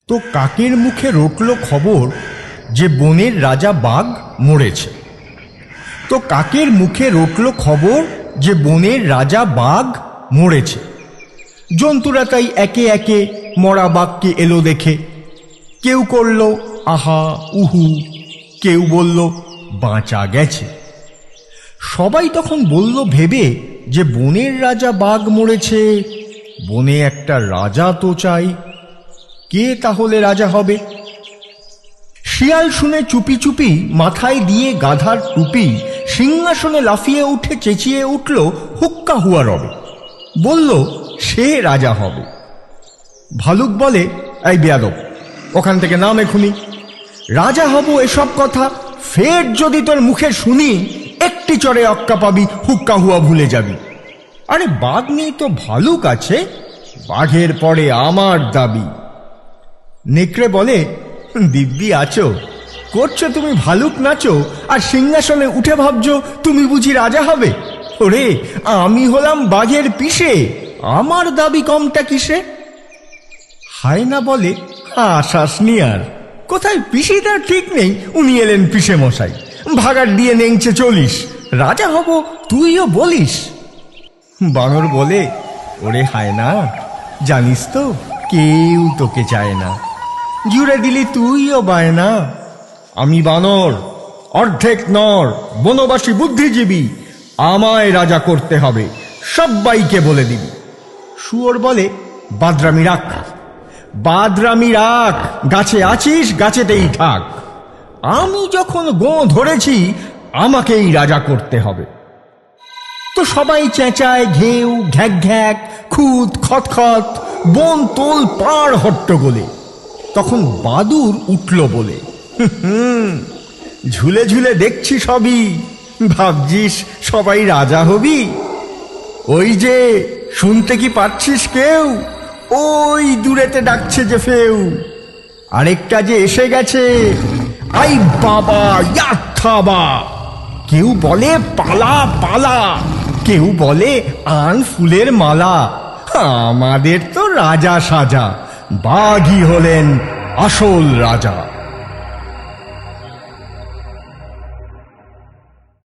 তো কাকের মুখে রটল খবর যে বনের রাজা বাঘ মরেছে। তো কাকের মুখে রটল খবর যে বনের রাজা বাঘ মরেছে। জন্তুরা তাই একে একে মরা বাঘকে এলো দেখে। কেউ করল আহা উহু, কেউ বলল বাঁচা গেছে। সবাই তখন বলল ভেবে যে বনের রাজা বাঘ মরেছে, বনে একটা রাজা তো চাই। কে তাহলে রাজা হবে? শিয়াল শুনে চুপি চুপি মাথায় দিয়ে গাধার টুপি সিংহাসনে লাফিয়ে উঠে চেঁচিয়ে উঠল হুক্কা হুয়া রবে, বলল সে রাজা হবে। ভালুক বলে, এই বেয়াদব, ওখান থেকে নাম এখুনি। রাজা হব এসব কথা ফের যদি তোর মুখে শুনি, একটি চড়ে অক্কা পাবি, হুক্কা হুয়া ভুলে যাবি। আরে বাঘ নেই তো ভালুক আছে, বাঘের পরে আমার দাবি। নেকড়ে বলে, দিব্যি আছো, করছো তুমি ভালুক নাচো, আর সিংহাসনে উঠে ভাবছো তুমি বুঝি রাজা হবে। ওরে, আমি হলাম বাঘের পিসে, আমার দাবি কমটা কিসে? হায়না বলে, আসাসনি আর, কোথায় পিসি তার ঠিক নেই, উনি এলেন পিসে মশাই, ভাগার দিয়ে নেংচে চলিস, রাজা হব তুইও বলিস। বানর বলে, ওরে হায়না, জানিস তো কেউ তোকে চায় না, জুড়ে দিলি তুইও বায়না। আমি বানর, অর্ধেক নর, বনবাসী বুদ্ধিজীবী, আমায় রাজা করতে হবে, সব্বাইকে বলে দিবি। শুয়োর বলে, বাদরামি রাখ, বাদরামি রাখ, গাছে আছিস গাছেতেই থাক, আমি যখন গোঁ ধরেছি আমাকেই রাজা করতে হবে। তো সবাই চেঁচায় ঘেউ ঘ্যাক ঘ্যাক, খুদ খতখত, বন তোল পাড় হট্টগোলে। তখন বাদুর উঠল বলে, ঝুলে ঝুলে দেখছি সবই, ভাবছিস সবাই রাজা হবি? ওই যে শুনতে কি পাচ্ছিস কেউ, ওই দূরেতে ডাকছে যে ফেউ, আরেকটা যে এসে গেছে, আই বাবা ইয়াথা। কেউ বলে পালা পালা, কেউ বলে আন ফুলের মালা, আমাদের তো রাজা সাজা, বাঘই হলেন আসল রাজা।